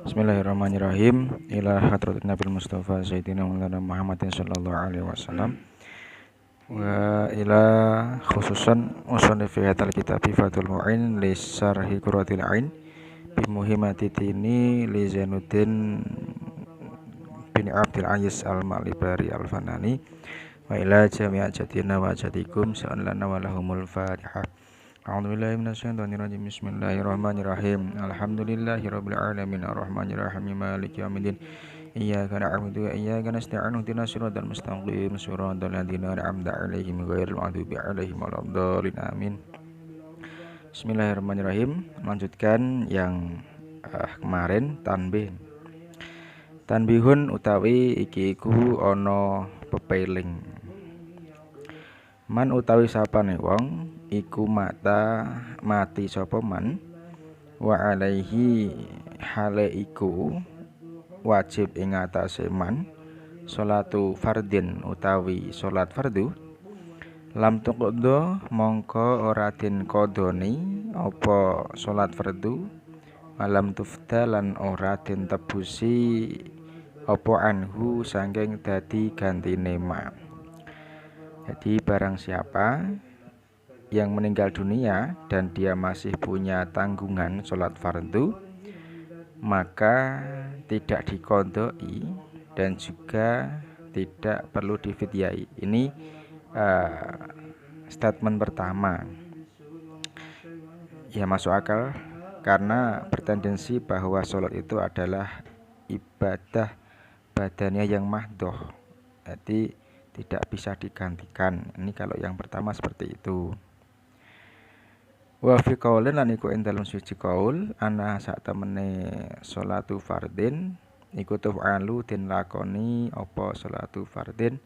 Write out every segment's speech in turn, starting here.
Bismillahirrahmanirrahim. Ila hadratin Nabil Mustafa Sayyidina Maulana Muhammadin sallallahu alaihi wasallam. Wa ila khususan musannif hadal kitab Fathul Mu'in li syarhi Qurratil Ain bi muhimmati tini li Zainuddin bin Abdul Aziz Al-Malibari Al-Fanani wa ila jami'a jatina wa jatikum sa'alana wa lahumul Fatihah. A'udzubillahi minasyaitonirrajim. Bismillahirrahmanirrahim. Alhamdulillahirabbil alamin arrahmanirrahim maliki yaumiddin. Iyyaka na'budu wa iyyaka nasta'in ihdinas siratal mustaqim siratal ladzina an'amta 'alaihim ghairil maghdubi 'alaihim waladdallin. Amin. Bismillahirrahmanirrahim. Melanjutkan yang kemarin tanbih. Tanbihun utawi iki iku ana pepeling. Man utawi sapane wong iku mati sapa man wa alaihi hale iku wajib ing atase man sholatu fardin utawi salat fardu lam tuqdo mongko ora den kodoni apa salat fardu malam tufda lan ora den tebusi apa anhu saking dadi gantine ma. Jadi barang siapa yang meninggal dunia dan dia masih punya tanggungan sholat fardu, maka tidak diqodoi dan juga tidak perlu difidyai. Ini statement pertama. Ya masuk akal karena bertendensi bahwa sholat itu adalah ibadah badannya yang mahdoh. Jadi tidak bisa digantikan. Ini kalau yang pertama seperti itu. Wa fi qaulin lan iku ing dalem suci qaul ana sak temene sholatu fardin iku tuf'alu den lakoni apa sholatu fardin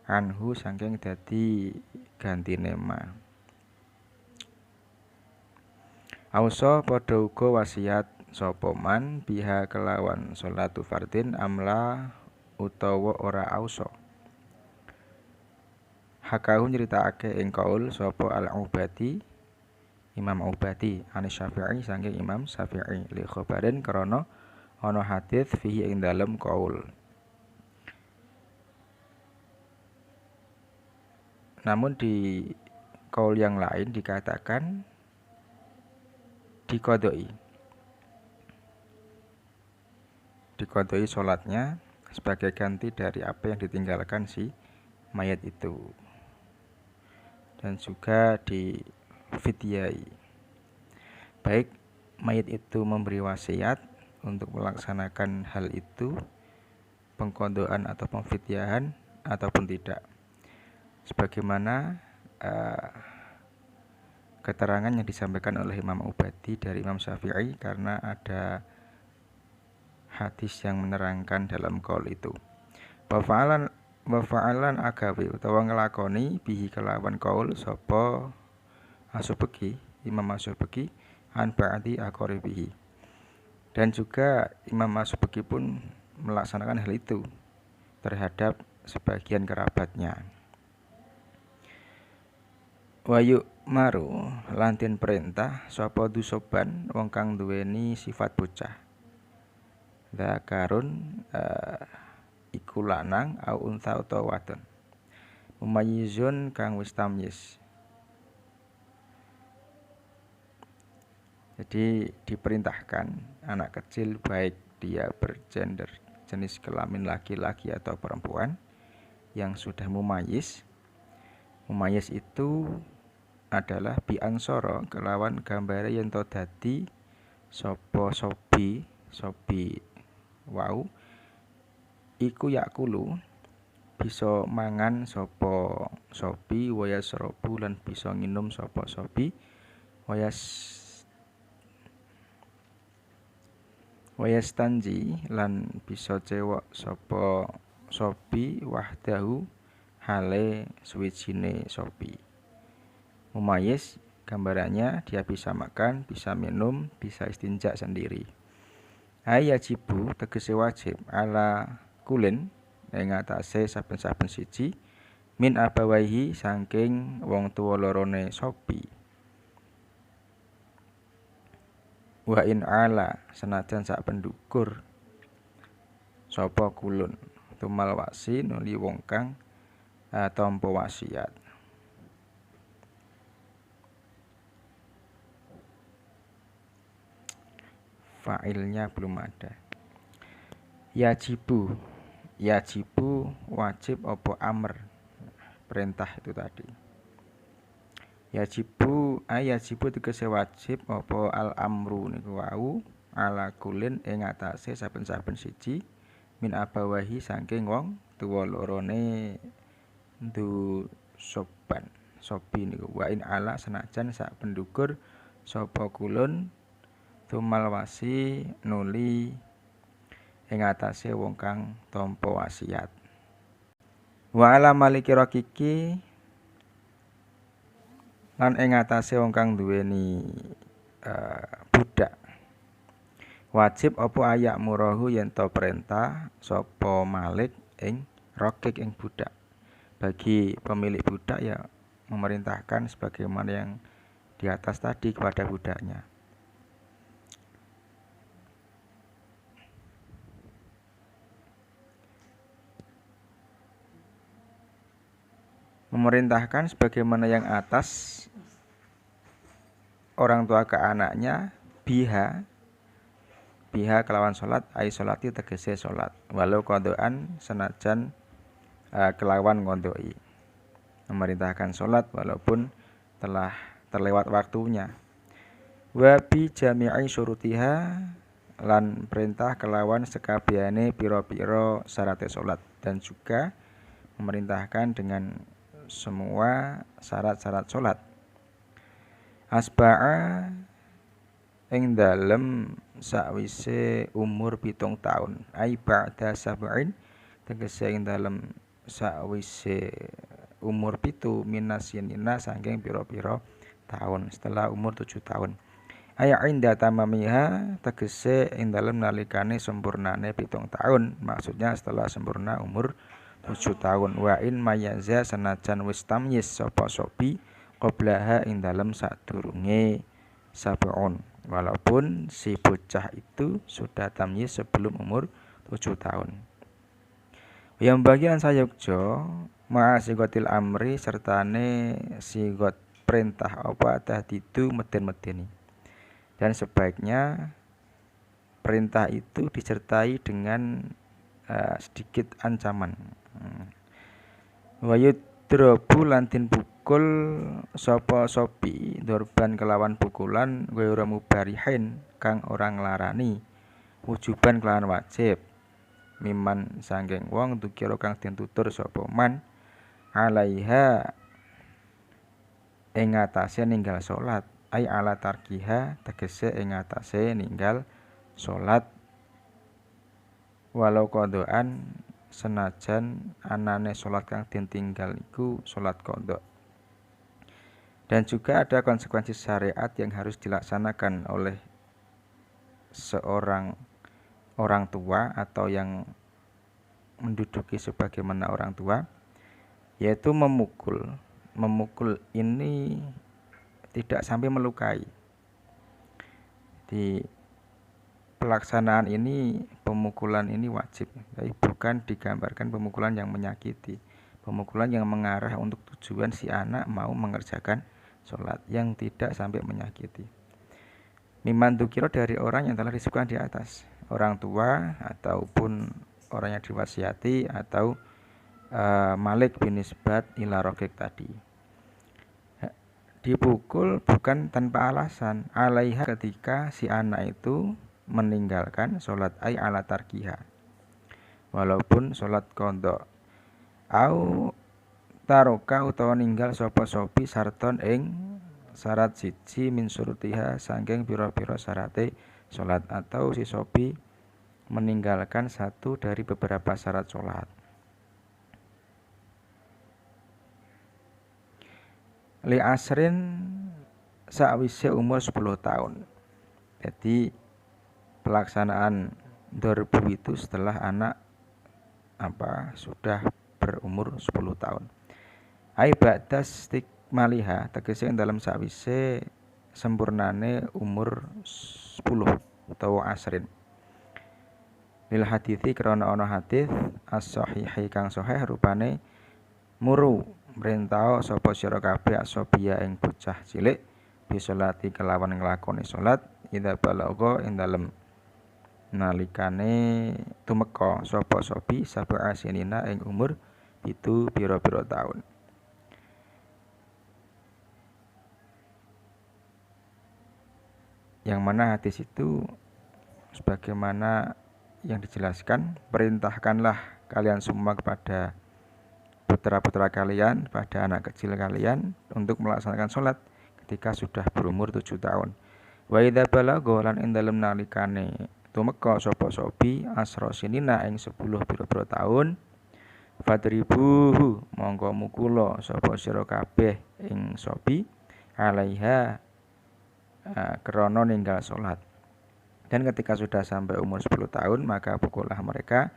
anhu saking dadi gantine ma. Ausa padha uga wasiat sapa man biha kelawan sholatu fardin amla utawa ora ausa. Hakahu nyritakake ing qaul sapa al-Ubadi Imam Ubadi Anis Syafi'i saking Imam Syafi'i li khabarin krana ana hadis fihi ing dalem qaul. Namun di qaul yang lain dikatakan diqodoi sholatnya sebagai ganti dari apa yang ditinggalkan si mayat itu, dan juga di fidyai. Baik mayat itu memberi wasiat untuk melaksanakan hal itu, pengqodaan atau pemfidyahan ataupun tidak. Sebagaimana keterangan yang disampaikan oleh Imam Ubadi dari Imam Syafi'i karena ada hadis yang menerangkan dalam qaul itu. Wa fa'alan agawe utawa ngelakoni bihi kelawan qaul sapa Asy'abiki, Imam Asy'abiki an ba'di aqaribihi. Dan juga Imam Asy'abiki pun melaksanakan hal itu terhadap sebagian kerabatnya. Wayu maru lantin perintah sapa dusoban wong kang duweni sifat bocah. Dzakarun iku lanang au unta utawa wadon. Mumayyizun kang wis tamyiz. Jadi diperintahkan anak kecil baik dia bergender jenis kelamin laki-laki atau perempuan yang sudah mumayyiz. Mumayyiz itu adalah bi ansara kelawan gambare yen to dadi sapa sobi wau iku yakulu bisa mangan sapa sobi wayasrobu lan bisa nginum sapa sobi wayastanji lan bisa cewek sapa sobi wahdahu hale suwijine sobi. Mumayyiz gambarannya dia bisa makan, bisa minum, bisa istinja sendiri. Ayajibu tegese wajib ala kulin ing atase saben-saben siji min abawaihi saking wong tuwa lorone sobi. Wa in ala senajan sak pendukur sapa kulun tumal wasi nuli wong kang tampa wasiat. Fa'ilnya belum ada. Yajibu wajib apa amr, perintah itu tadi. Yajibu tegese wajib apa al amru niku wau ala kulin ing atase saben-saben siji min abawahi saking wong tuwa lorone ndu sopi niku wa in ala senajan sak pendukur sapa kulun tumal wasi nuli ing atase wong kang tampa wasiat. Wa ala maliki rakiki lan ing atase wong kang duweni budak wajib apa ayak murahu yen to perintah sapa malik ing rakik ing budak. Bagi pemilik budak ya memerintahkan sebagaimana yang di atas tadi kepada budaknya. Memerintahkan sebagaimana yang atas orang tua ke anaknya biha kelawan salat ai salati tegese salat walau qadaan senajan kelawan ngondoi. Memerintahkan salat walaupun telah terlewat waktunya. Wa bi jami'i syurutiha lan perintah kelawan sekabehane pira-pira syarate salat dan juga memerintahkan dengan semua syarat-syarat salat. Asba'a ing dalem sakwise umur 7 tahun. Ai ba'da sab'in tegese ing dalem sakwise umur 7 minasinina saking pira-pira tahun setelah umur 7 tahun. Ai inda tamamiha tegese ing dalem nalikane sempurnane 7 tahun. Maksudnya setelah sempurna umur 7 tahun. Wa in mayaza senajan wis tamyiz sapa sopi qablaha ing dalem sadurunge sab'un. Walaupun si bocah itu sudah tamyiz sebelum umur 7 tahun. Yang bagian sayukjo ma'asigotil amri sertane sigot perintah apa tahdidu meden-medeni. Dan sebaiknya perintah itu disertai dengan sedikit ancaman. Wa yudrabu lan den pukul sapa sopi dorban kelawan pukulan ghairu mubarihin kang orang larani wujuban kelawan wajib miman sangking wong tukira kang den tutur sapa man alaiha ing atase ninggal salat ai ala tarkiha tegese ing atase ninggal salat walau qadaan senajan anane salat kang den tinggal iku salat qadha. Dan juga ada konsekuensi syariat yang harus dilaksanakan oleh seorang orang tua atau yang menduduki sebagaimana orang tua, yaitu memukul. Memukul ini tidak sampai melukai. Di pelaksanaan ini, pemukulan ini wajib, tapi bukan digambarkan pemukulan yang menyakiti. Pemukulan yang mengarah untuk tujuan si anak mau mengerjakan sholat yang tidak sampai menyakiti. Miman dzukira dari orang yang telah disebutkan di atas, orang tua ataupun orang yang diwasiati atau malik binisbat ila rokik tadi. Dipukul bukan tanpa alasan, alaiha ketika si anak itu meninggalkan sholat ay ala tarkiha, walaupun sholat qadha. Au taroka utawa ninggal sapa sopi sarton ing syarat siji min surutiha saking pira-pira syarate salat, atau si sopi meninggalkan satu dari beberapa syarat salat. Li asrin sakwise umur 10 tahun. Jadi pelaksanaan dorbu itu setelah anak sudah berumur 10 tahun. Ai ba'da stikmaliha tegese dalam sakwise sempurnane umur 10 utawa asrin. Lil hadithi krana ana hadis as-sahihi kang sahih rupane muru mrentah sapa sira kabeh asobia ing bocah cilik bisolati kelawan nglakoni salat idza balagha ing dalem nalikane tumeka sapa sobi sab'a sinina ing umur itu pira-pira tahun. Yang mana hadis itu sebagaimana yang dijelaskan, perintahkanlah kalian semua kepada putra-putra kalian, pada anak kecil kalian untuk melaksanakan sholat ketika sudah berumur 7 tahun. Wa idza balagha lan ing dalem nalikane tumeka sapa sobi asra sinina ing 10 pira-pira tahun fadribuhu monggo mukula sapa sira kabeh ing sobi alaiha krana ninggal sholat. Dan ketika sudah sampai umur 10 tahun maka pukullah mereka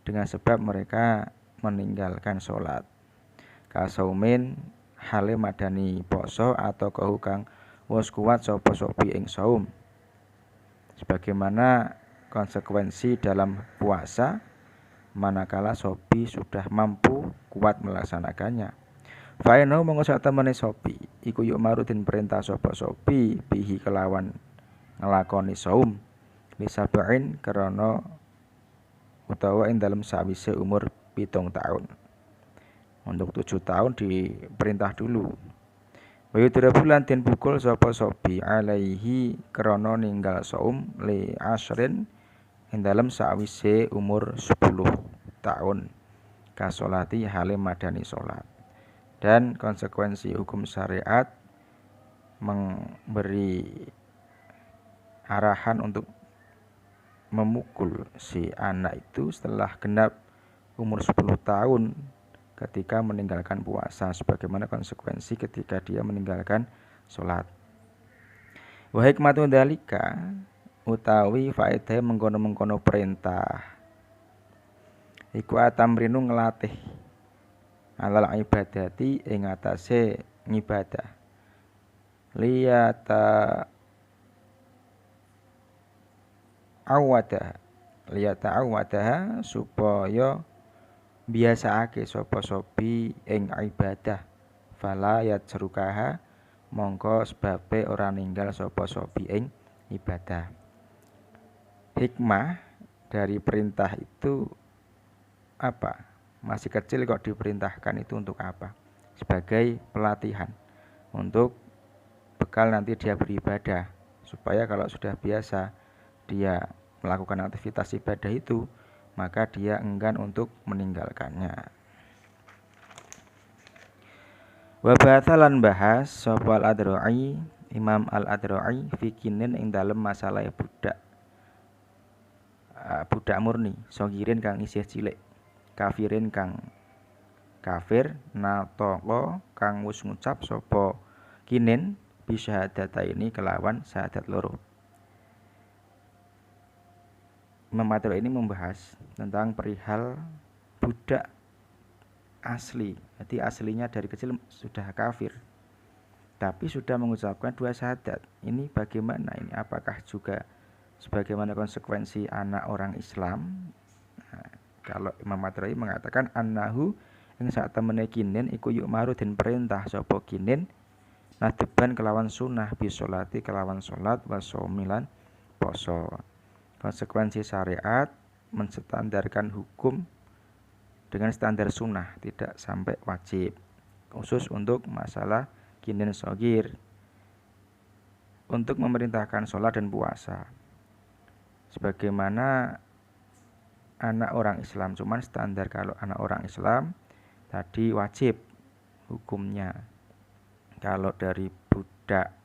dengan sebab mereka meninggalkan sholat. Kasaumin hale madani poso atau kahu kang wis kuat sapa sobi ing saum. Sebagaimana konsekuensi dalam puasa manakala sobi sudah mampu kuat melaksanakannya. Faino monggo sak temene sobi iku yuk marudin perintah sapa sobi bihi kelawan ngelakoni saum lisabain karena utawa ing dalam sawise umur 7 tahun. Untuk 7 tahun diperintah dulu. Wa yudrabulan den pukul sapa sobi alaihi krana ninggal saum li asrin ing dalam sawise umur 10 tahun kasolati hale madani salat. Dan konsekuensi hukum syariat memberi arahan untuk memukul si anak itu setelah genap umur 10 tahun ketika meninggalkan puasa sebagaimana konsekuensi ketika dia meninggalkan sholat. Wa hikmatu dzalika utawi faedah mengkono-mengkono perintah iku atamrinu nglatih alal ibadati ing atase ngibadah liyata awadaha supaya biasaake sapa sobi ing ibadah fala yajrukaha mongko sebabe ora ninggal sapa sobi ing ibadah. Hikmah dari perintah itu apa? Masih kecil kok diperintahkan itu untuk apa? Sebagai pelatihan untuk bekal nanti dia beribadah supaya kalau sudah biasa dia melakukan aktivitas ibadah itu maka dia enggan untuk meninggalkannya. Wa batalan bahas sapa al-Adrai Imam al-Adrai fikinin ing dalem masalah budak murni sogirin kang isih cilik kafirin kang kafir natoko kang wis ngucap sapa kinin bisyahadata ini kelawan syahadat loro. Imam Adrai ini membahas tentang perihal budak asli. Jadi aslinya dari kecil sudah kafir tapi sudah mengucapkan 2 syahadat. Ini bagaimana ini? Apakah juga sebagaimana konsekuensi anak orang Islam? Kalau Imam Adrai mengatakan annahu ing sak temene kinin iku yuk maru den perintah sapa kinin nadban kelawan sunah bisolati kelawan salat wasomilan poso. Konsekuensi syariat menstandarkan hukum dengan standar sunnah, tidak sampai wajib. Khusus untuk masalah kinin sogir untuk memerintahkan sholat dan puasa. Sebagaimana anak orang Islam, cuman standar kalau anak orang Islam tadi wajib hukumnya. Kalau dari budak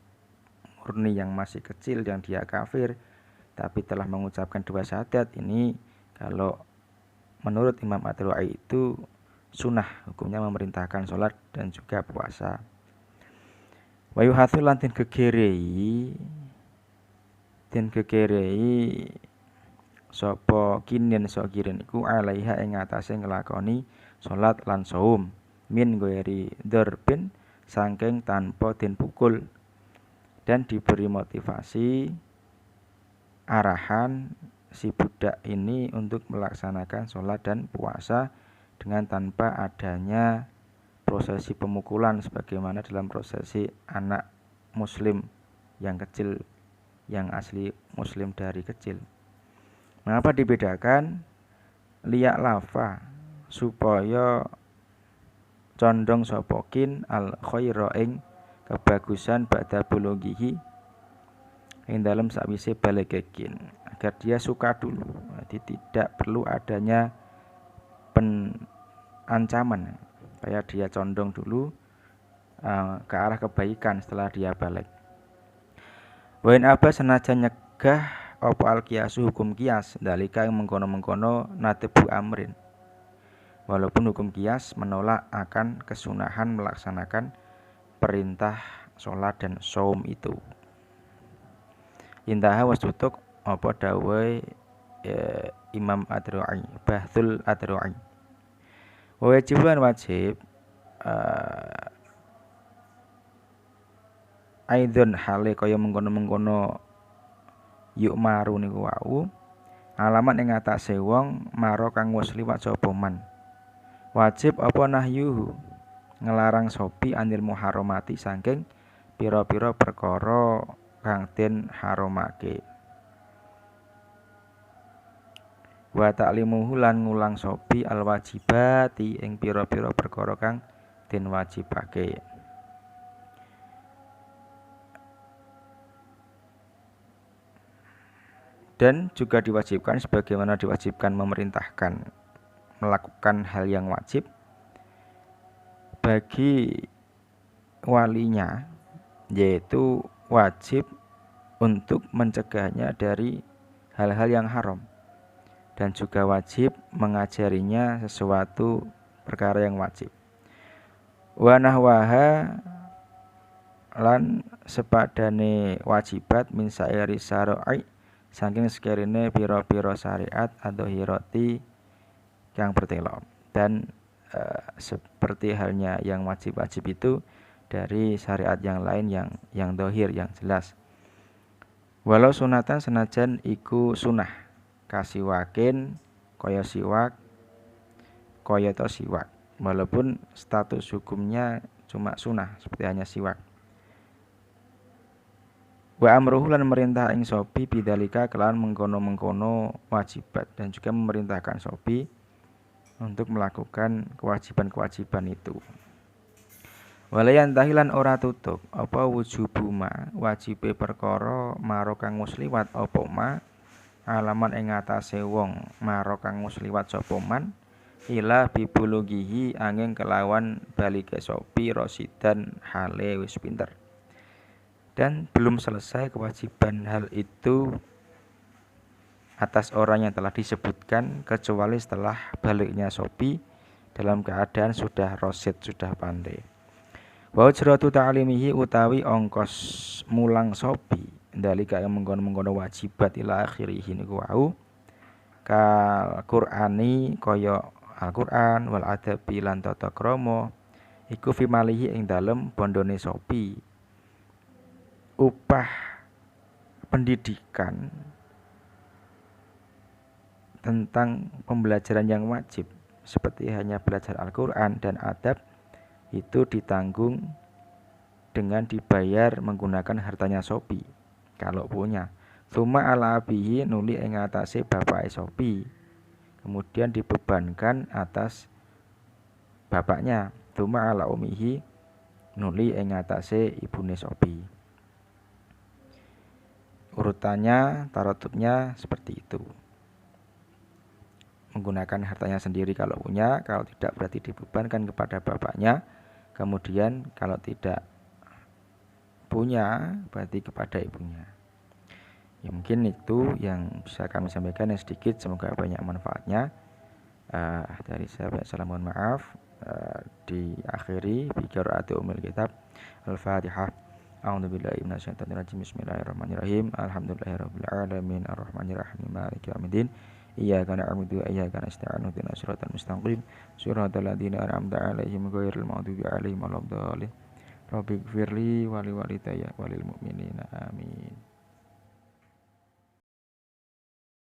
murni yang masih kecil yang dia kafir tapi telah mengucapkan 2 syahadat, ini kalau menurut Imam Adrai itu sunnah, hukumnya memerintahkan sholat dan juga puasa. Wa yuhatsu lan den gegerei sapa kinin sogirin iku alaiha ing atase nglakoni salat lan saum min ghairi dzarbin saking tanpa den pukul dan diberi motivasi arahan si budak ini untuk melaksanakan sholat dan puasa dengan tanpa adanya prosesi pemukulan sebagaimana dalam prosesi anak muslim yang kecil yang asli muslim dari kecil. Mengapa dibedakan? Liyak lafa supaya condong sopokin al khaira ing kebagusan ba'da bulughihi ing dalam sakwise balegekin, agar dia suka dulu. Jadi tidak perlu adanya ancaman supaya dia condong dulu ke arah kebaikan setelah dia balik. Wain apa senajan nyegah apa al kiasu hukum kias dalika yang mengkono-mengkono natebu amrin, walaupun hukum kias menolak akan kesunahan melaksanakan perintah sholat dan saum itu. Intaha was tutuk apa dawai Imam Adro'i Bahtul Adro'i. Wajiban wajib aidon hale kaya mengkono-mengkono yuk maru niku wau alamat ing atase wong maro kang wis liwat sapa man. Wajib apa nahyuhu ngelarang sopi anil muharramati saking pira-pira perkara kang den haramake. Wa ta'limuhu lan ngulang sopi al wajibati ing pira-pira perkara kang den wajibake. Dan juga diwajibkan sebagaimana diwajibkan memerintahkan melakukan hal yang wajib bagi walinya, yaitu wajib untuk mencegahnya dari hal-hal yang haram, dan juga wajib mengajarinya sesuatu perkara yang wajib. Wa nahwaha lan sepadane wajibat min sairi syara'i saking sekerine pira-pira syariat atau hiroti yang bertelo, dan seperti halnya yang wajib-wajib itu dari syariat yang lain yang dohir, yang jelas. Walau sunatan senajan iku sunah kasiwakin kaya siwak kaya to siwak, walaupun status hukumnya cuma sunah seperti hanya siwak. Wa amruhu lan merintah ing sopi bidzalika kelawan mengkono-mengkono wajibat, dan juga memerintahkan sopi untuk melakukan kewajiban-kewajiban itu. Walayan tahilan ora tutup apa wujubuma wajibe perkara maro kang wis liwat apa ma alaman ing atase wong maro kang wis liwat sapa man ila bibulugihi angin kelawan balike sopi rosidan hale wis pinter. Dan belum selesai kewajiban hal itu atas orang yang telah disebutkan kecuali setelah baliknya sopi dalam keadaan sudah rosid, sudah pandai. Wa ujratu ta'limihi utawi ongkos mulang sopi dalika yang mengkono-mengkono wajibat ila akhirih niku wau kal Qur'ani kaya Al-Qur'an wal adabi lan tata krama iku fi malihi ing dalem bondone sopi. Upah pendidikan tentang pembelajaran yang wajib seperti hanya belajar Al-Quran dan adab itu ditanggung dengan dibayar menggunakan hartanya sopi kalau punya. Suma ala abihi nuli ing atase bapake sopi, kemudian dibebankan atas bapaknya. Suma ala umihi nuli ing atase ibune sopi. Urutannya, tarotupnya seperti itu. Menggunakan hartanya sendiri kalau punya, kalau tidak berarti dibebankan kepada bapaknya. Kemudian kalau tidak punya berarti kepada ibunya. Ya mungkin itu yang bisa kami sampaikan, yang sedikit, semoga banyak manfaatnya. Dari saya banyak salam, mohon maaf. Diakhiri bi qiraati umil kitab Al-Fatihah. A'udzubillahi minasyaitonir rajim. Bismillahirrahmanirrahim. Alhamdulillahirabbil alamin arrahmanirrahim maliki yaumiddin. Iyyaka na'budu wa iyyaka nasta'in ihdinas siratal mustaqim. Shiratal ladzina an'amta 'alaihim ghairil maghdubi 'alaihim waladdallin. Rabbighfirli wali walidayya walil mu'minina amin.